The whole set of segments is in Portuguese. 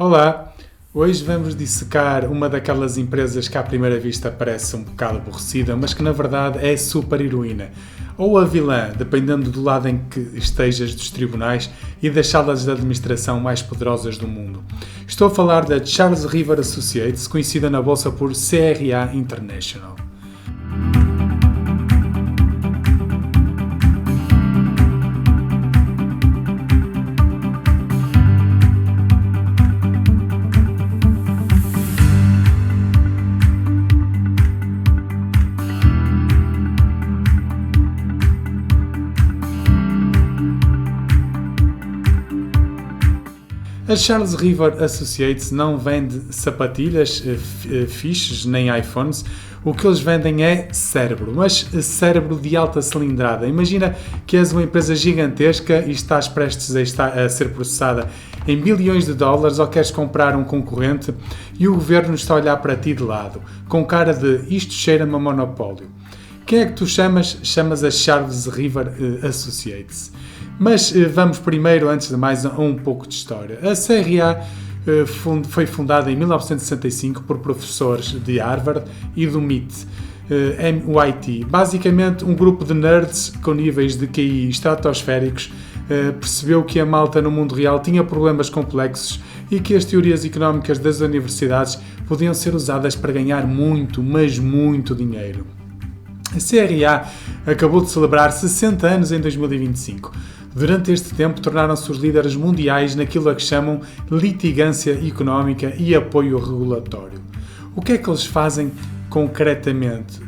Olá, hoje vamos dissecar uma daquelas empresas que à primeira vista parece um bocado aborrecida, mas que na verdade é super heroína. Ou a vilã, dependendo do lado em que estejas dos tribunais e das salas de administração mais poderosas do mundo. Estou a falar da Charles River Associates, conhecida na bolsa por CRA International. A Charles River Associates não vende sapatilhas, fiches, nem iPhones. O que eles vendem é cérebro, mas cérebro de alta cilindrada. Imagina que és uma empresa gigantesca e estás prestes a ser processada em bilhões de dólares ou queres comprar um concorrente e o governo está a olhar para ti de lado, com cara de isto cheira-me a monopólio. Quem é que tu chamas? Chamas a Charles River Associates. Mas vamos primeiro, antes de mais, a um pouco de história. A CRA foi fundada em 1965 por professores de Harvard e do MIT. Basicamente, um grupo de nerds com níveis de QI estratosféricos percebeu que a malta no mundo real tinha problemas complexos e que as teorias económicas das universidades podiam ser usadas para ganhar muito, mas muito dinheiro. A CRA acabou de celebrar 60 anos em 2025. Durante este tempo, tornaram-se os líderes mundiais naquilo a que chamam litigância económica e apoio regulatório. O que é que eles fazem concretamente?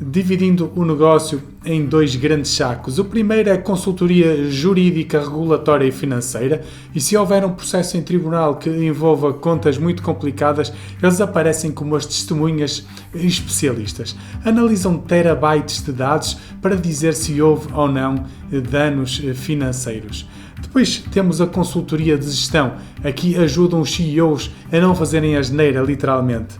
Dividindo o negócio em dois grandes sacos. O primeiro é consultoria jurídica, regulatória e financeira, e se houver um processo em tribunal que envolva contas muito complicadas, eles aparecem como as testemunhas especialistas. Analisam terabytes de dados para dizer se houve ou não danos financeiros. Depois temos a consultoria de gestão. Aqui ajudam os CEOs a não fazerem asneira, literalmente.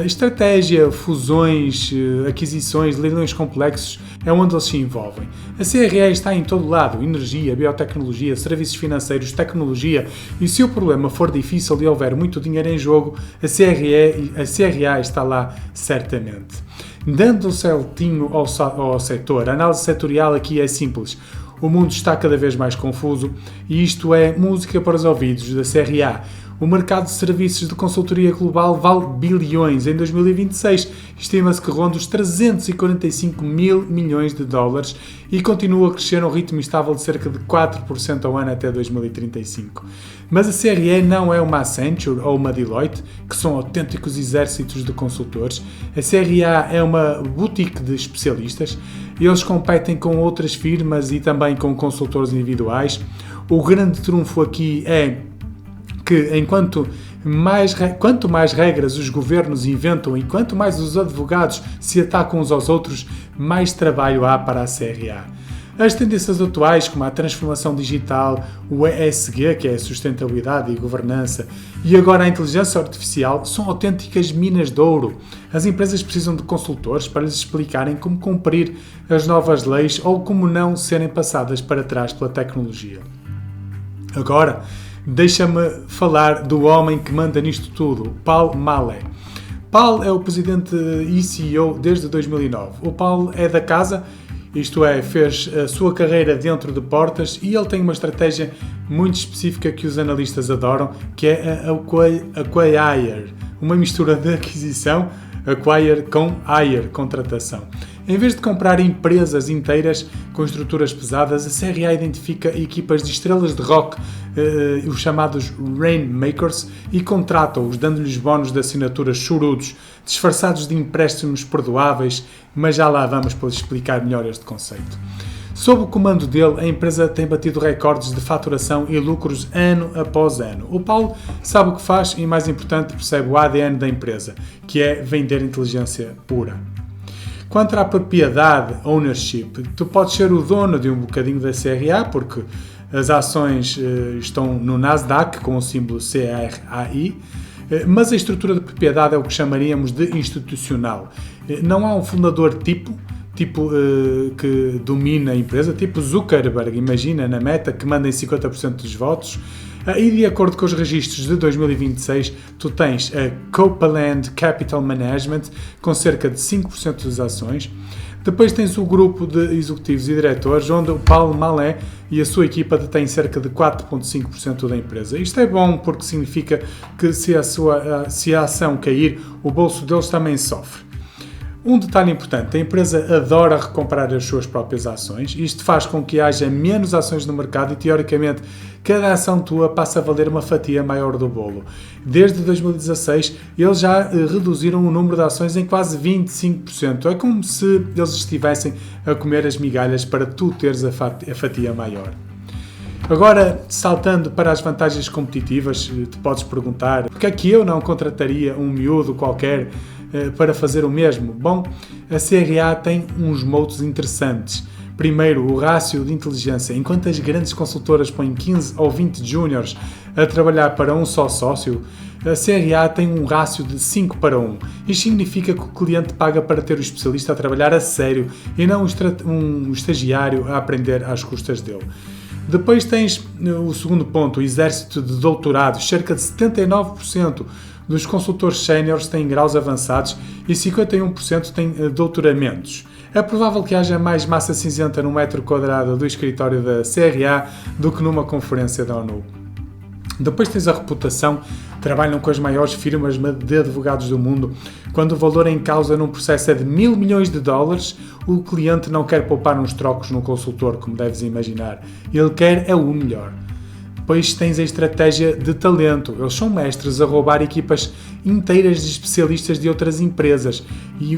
Estratégia, fusões, aquisições, leilões complexos é onde eles se envolvem. A CRA está em todo lado: energia, biotecnologia, serviços financeiros, tecnologia, e se o problema for difícil e houver muito dinheiro em jogo, a CRA está lá certamente. Dando um saltinho ao setor, a análise setorial aqui é simples. O mundo está cada vez mais confuso e isto é música para os ouvidos da CRA. O mercado de serviços de consultoria global vale bilhões. Em 2026, estima-se que ronda os 345 mil milhões de dólares e continua a crescer a um ritmo estável de cerca de 4% ao ano até 2035. Mas a CRA não é uma Accenture ou uma Deloitte, que são autênticos exércitos de consultores. A CRA é uma boutique de especialistas. Eles competem com outras firmas e também com consultores individuais. O grande trunfo aqui é que quanto mais regras os governos inventam e quanto mais os advogados se atacam uns aos outros, mais trabalho há para a CRA. As tendências atuais, como a transformação digital, o ESG, que é a sustentabilidade e governança, e agora a inteligência artificial, são autênticas minas de ouro. As empresas precisam de consultores para lhes explicarem como cumprir as novas leis ou como não serem passadas para trás pela tecnologia. Agora, deixa-me falar do homem que manda nisto tudo, Paul Maleh. Paul é o presidente e CEO desde 2009. O Paul é da casa, isto é, fez a sua carreira dentro de portas e ele tem uma estratégia muito específica que os analistas adoram, que é a Acquire, uma mistura de aquisição, acquire com hire, contratação. Em vez de comprar empresas inteiras com estruturas pesadas, a CRA identifica equipas de estrelas de rock, os chamados Rainmakers, e contratam-os, dando-lhes bónus de assinaturas chorudos, disfarçados de empréstimos perdoáveis, mas já lá vamos para explicar melhor este conceito. Sob o comando dele, a empresa tem batido recordes de faturação e lucros ano após ano. O Paulo sabe o que faz e, mais importante, percebe o ADN da empresa, que é vender inteligência pura. Quanto à propriedade, ownership, tu podes ser o dono de um bocadinho da CRA, porque as ações estão no Nasdaq com o símbolo CRAI, mas a estrutura de propriedade é o que chamaríamos de institucional. Não há um fundador tipo que domina a empresa, tipo Zuckerberg, imagina, na Meta, que manda em 50% dos votos. E de acordo com os registros de 2026, tu tens a Copeland Capital Management, com cerca de 5% das ações. Depois tens o grupo de executivos e diretores, onde o Paul Malé e a sua equipa detêm cerca de 4,5% da empresa. Isto é bom porque significa que se a ação cair, o bolso deles também sofre. Um detalhe importante, a empresa adora recomprar as suas próprias ações. Isto faz com que haja menos ações no mercado e, teoricamente, cada ação tua passa a valer uma fatia maior do bolo. Desde 2016, eles já reduziram o número de ações em quase 25%. É como se eles estivessem a comer as migalhas para tu teres a fatia maior. Agora, saltando para as vantagens competitivas, te podes perguntar porque é que eu não contrataria um miúdo qualquer para fazer o mesmo? Bom, a CRA tem uns motos interessantes. Primeiro, o rácio de inteligência. Enquanto as grandes consultoras põem 15 ou 20 júniores a trabalhar para um só sócio, a CRA tem um rácio de 5 para 1. Isto significa que o cliente paga para ter o especialista a trabalhar a sério e não um estagiário a aprender às custas dele. Depois tens o segundo ponto, o exército de doutorados. Cerca de 79% dos consultores séniores têm graus avançados e 51% têm doutoramentos. É provável que haja mais massa cinzenta no metro quadrado do escritório da CRA do que numa conferência da ONU. Depois tens a reputação, trabalham com as maiores firmas de advogados do mundo. Quando o valor em causa num processo é de $1.000 milhões, o cliente não quer poupar uns trocos no consultor, como deves imaginar. Ele quer é o melhor. Depois tens a estratégia de talento. Eles são mestres a roubar equipas inteiras de especialistas de outras empresas e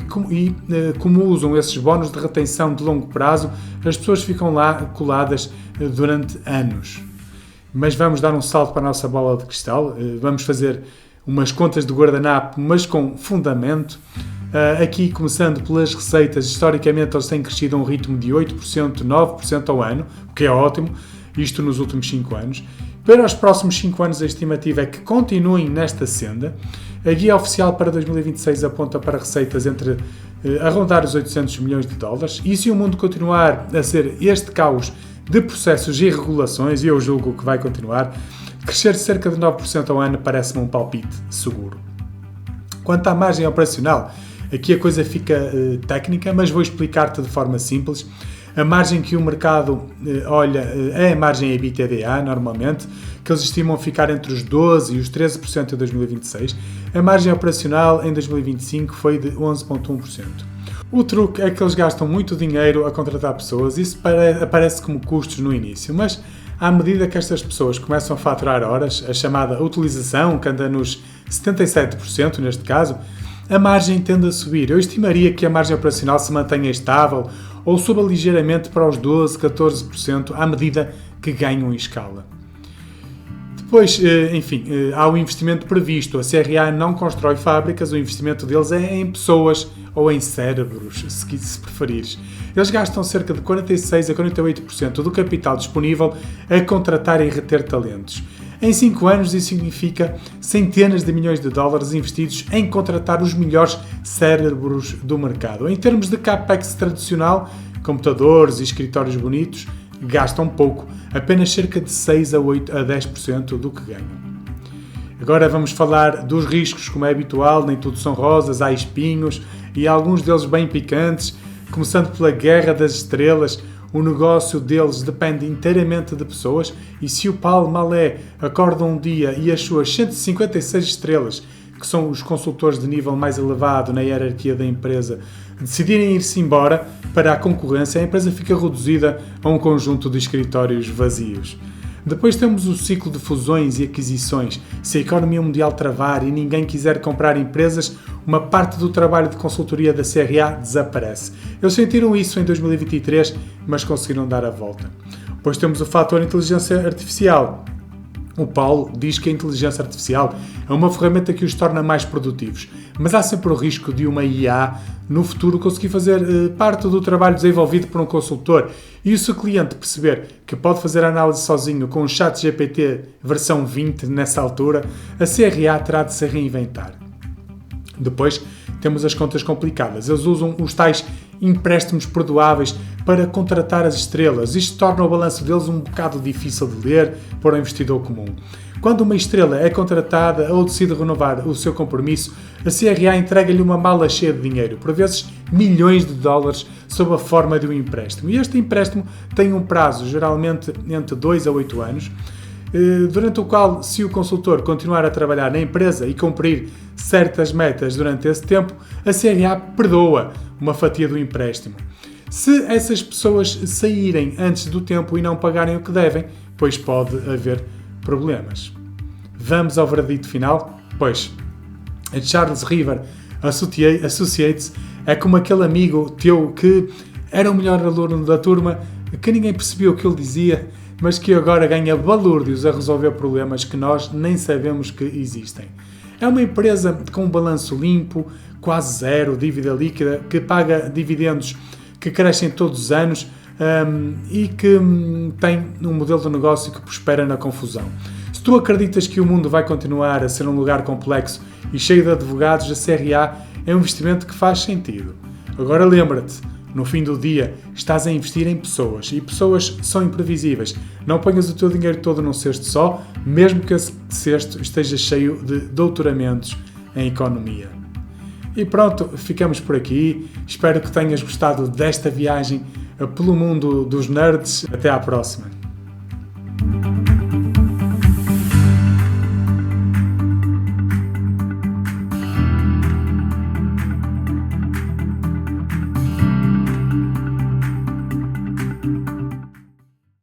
como usam esses bónus de retenção de longo prazo, as pessoas ficam lá coladas durante anos. Mas vamos dar um salto para a nossa bola de cristal, vamos fazer umas contas de guardanapo, mas com fundamento. Aqui, começando pelas receitas, historicamente eles têm crescido a um ritmo de 8%, 9% ao ano, o que é ótimo, isto nos últimos 5 anos. Para os próximos 5 anos, a estimativa é que continuem nesta senda. A guia oficial para 2026 aponta para receitas a rondar os $800 milhões. E se o mundo continuar a ser este caos de processos e regulações, e eu julgo que vai continuar, crescer cerca de 9% ao ano parece-me um palpite seguro. Quanto à margem operacional, aqui a coisa fica técnica, mas vou explicar-te de forma simples. A margem que o mercado olha é a margem EBITDA, normalmente, que eles estimam ficar entre os 12% e os 13% em 2026. A margem operacional em 2025 foi de 11,1%. O truque é que eles gastam muito dinheiro a contratar pessoas, isso aparece como custos no início, mas à medida que estas pessoas começam a faturar horas, a chamada utilização, que anda nos 77% neste caso, a margem tende a subir. Eu estimaria que a margem operacional se mantenha estável ou suba ligeiramente para os 12%, 14% à medida que ganham em escala. Depois, há o investimento previsto. A CRA não constrói fábricas, o investimento deles é em pessoas ou em cérebros, se preferires. Eles gastam cerca de 46% a 48% do capital disponível a contratar e reter talentos. Em 5 anos, isso significa centenas de milhões de dólares investidos em contratar os melhores cérebros do mercado. Em termos de CAPEX tradicional, computadores e escritórios bonitos, gastam pouco, apenas cerca de 6% a 10% do que ganham. Agora vamos falar dos riscos, como é habitual, nem tudo são rosas, há espinhos e alguns deles bem picantes, começando pela Guerra das Estrelas. O negócio deles depende inteiramente de pessoas e se o Paul Malé acorda um dia e as suas 156 estrelas, que são os consultores de nível mais elevado na hierarquia da empresa, decidirem ir-se embora para a concorrência, a empresa fica reduzida a um conjunto de escritórios vazios. Depois temos o ciclo de fusões e aquisições. Se a economia mundial travar e ninguém quiser comprar empresas, uma parte do trabalho de consultoria da CRA desaparece. Eles sentiram isso em 2023, mas conseguiram dar a volta. Depois temos o fator inteligência artificial. O Paulo diz que a inteligência artificial é uma ferramenta que os torna mais produtivos, mas há sempre o risco de uma IA no futuro conseguir fazer parte do trabalho desenvolvido por um consultor. E se o cliente perceber que pode fazer a análise sozinho com o ChatGPT versão 20 nessa altura, a CRA terá de se reinventar. Depois temos as contas complicadas. Eles usam os tais empréstimos perdoáveis para contratar as estrelas. Isto torna o balanço deles um bocado difícil de ler para o investidor comum. Quando uma estrela é contratada ou decide renovar o seu compromisso, a CRA entrega-lhe uma mala cheia de dinheiro, por vezes milhões de dólares, sob a forma de um empréstimo. E este empréstimo tem um prazo, geralmente entre 2 a 8 anos, durante o qual, se o consultor continuar a trabalhar na empresa e cumprir certas metas durante esse tempo, a CRA perdoa uma fatia do empréstimo. Se essas pessoas saírem antes do tempo e não pagarem o que devem, pois pode haver problemas. Vamos ao veredito final? Pois, a Charles River Associates é como aquele amigo teu que era o melhor aluno da turma, que ninguém percebeu o que ele dizia, mas que agora ganha balúrdios a resolver problemas que nós nem sabemos que existem. É uma empresa com um balanço limpo, quase zero, dívida líquida, que paga dividendos que crescem todos os anos, e que tem um modelo de negócio que prospera na confusão. Se tu acreditas que o mundo vai continuar a ser um lugar complexo e cheio de advogados, a CRA é um investimento que faz sentido. Agora lembra-te, no fim do dia estás a investir em pessoas e pessoas são imprevisíveis. Não ponhas o teu dinheiro todo num cesto só, mesmo que esse cesto esteja cheio de doutoramentos em economia. E pronto, ficamos por aqui. Espero que tenhas gostado desta viagem pelo mundo dos nerds. Até à próxima.